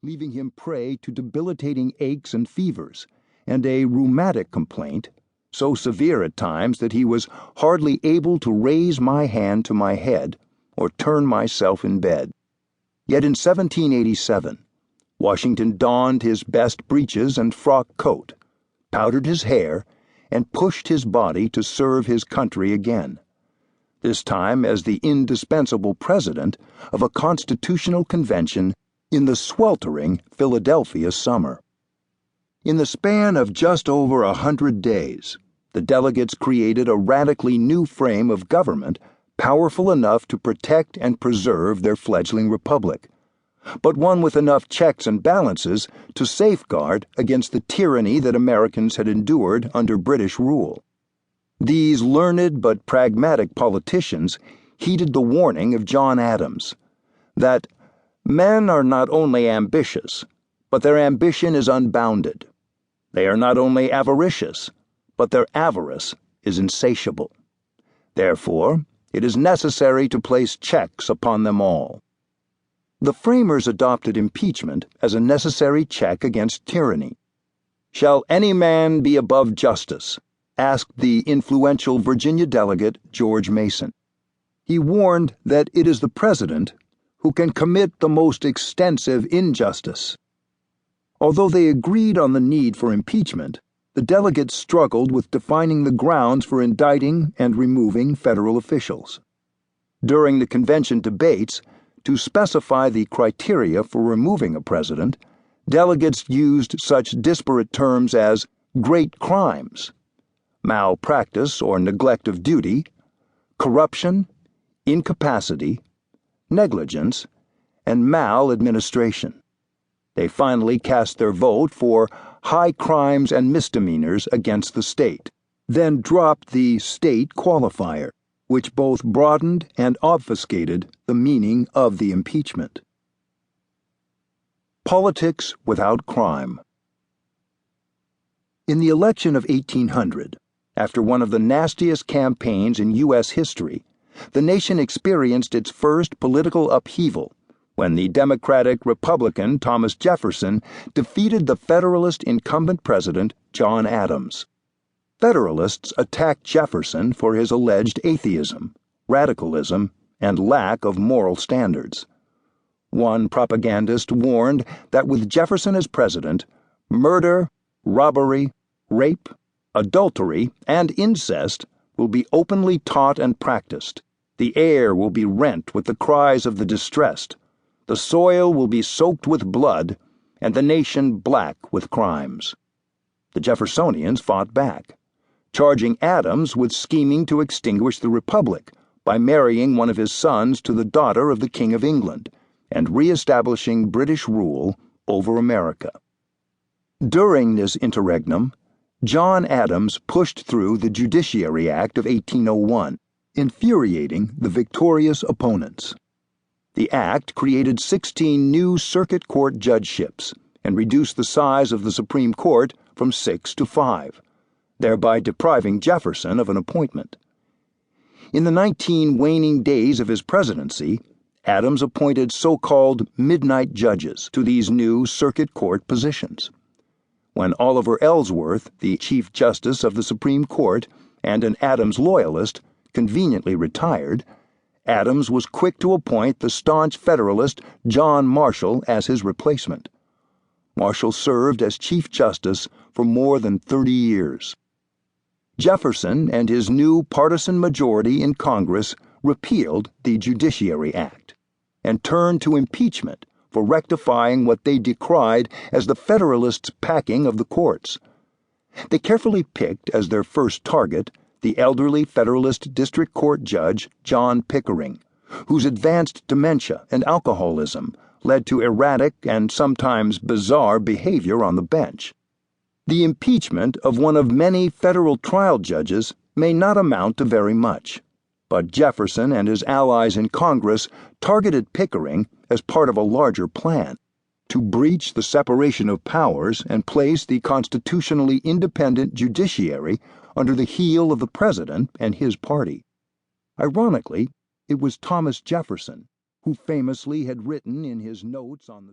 leaving him prey to debilitating aches and fevers, and a rheumatic complaint, so severe at times that he was hardly able to raise my hand to my head or turn myself in bed. Yet in 1787, Washington donned his best breeches and frock coat, powdered his hair, and pushed his body to serve his country again, this time as the indispensable president of a constitutional convention in the sweltering Philadelphia summer. In the span of just over 100 days, the delegates created a radically new frame of government powerful enough to protect and preserve their fledgling republic, but one with enough checks and balances to safeguard against the tyranny that Americans had endured under British rule. These learned but pragmatic politicians heeded the warning of John Adams that men are not only ambitious, but their ambition is unbounded. They are not only avaricious, but their avarice is insatiable. Therefore, it is necessary to place checks upon them all. The framers adopted impeachment as a necessary check against tyranny. "Shall any man be above justice?" asked the influential Virginia delegate George Mason. He warned that it is the president who can commit the most extensive injustice. Although they agreed on the need for impeachment, the delegates struggled with defining the grounds for indicting and removing federal officials. During the convention debates, to specify the criteria for removing a president, delegates used such disparate terms as great crimes, malpractice or neglect of duty, corruption, incapacity, negligence, and maladministration. They finally cast their vote for high crimes and misdemeanors against the state, then dropped the state qualifier, which both broadened and obfuscated the meaning of the impeachment. Politics without crime. In the election of 1800, after one of the nastiest campaigns in U.S. history, the nation experienced its first political upheaval when the Democratic-Republican Thomas Jefferson defeated the Federalist incumbent president John Adams. Federalists attacked Jefferson for his alleged atheism, radicalism, and lack of moral standards. One propagandist warned that with Jefferson as president, murder, robbery, rape, adultery, and incest will be openly taught and practiced. The air will be rent with the cries of the distressed. The soil will be soaked with blood, and the nation black with crimes. The Jeffersonians fought back, charging Adams with scheming to extinguish the Republic by marrying one of his sons to the daughter of the King of England and re-establishing British rule over America. During this interregnum, John Adams pushed through the Judiciary Act of 1801, infuriating the victorious opponents. The act created 16 new circuit court judgeships and reduced the size of the Supreme Court from 6 to 5, thereby depriving Jefferson of an appointment. In the 19 waning days of his presidency, Adams appointed so-called midnight judges to these new circuit court positions. When Oliver Ellsworth, the Chief Justice of the Supreme Court and an Adams loyalist, conveniently retired, Adams was quick to appoint the staunch Federalist John Marshall as his replacement. Marshall served as Chief Justice for more than 30 years. Jefferson and his new partisan majority in Congress repealed the Judiciary Act and turned to impeachment for rectifying what they decried as the Federalists' packing of the courts. They carefully picked as their first target the elderly Federalist District Court Judge John Pickering, whose advanced dementia and alcoholism led to erratic and sometimes bizarre behavior on the bench. The impeachment of one of many federal trial judges may not amount to very much, but Jefferson and his allies in Congress targeted Pickering as part of a larger plan to breach the separation of powers and place the constitutionally independent judiciary under the heel of the president and his party. Ironically, it was Thomas Jefferson who famously had written in his notes on the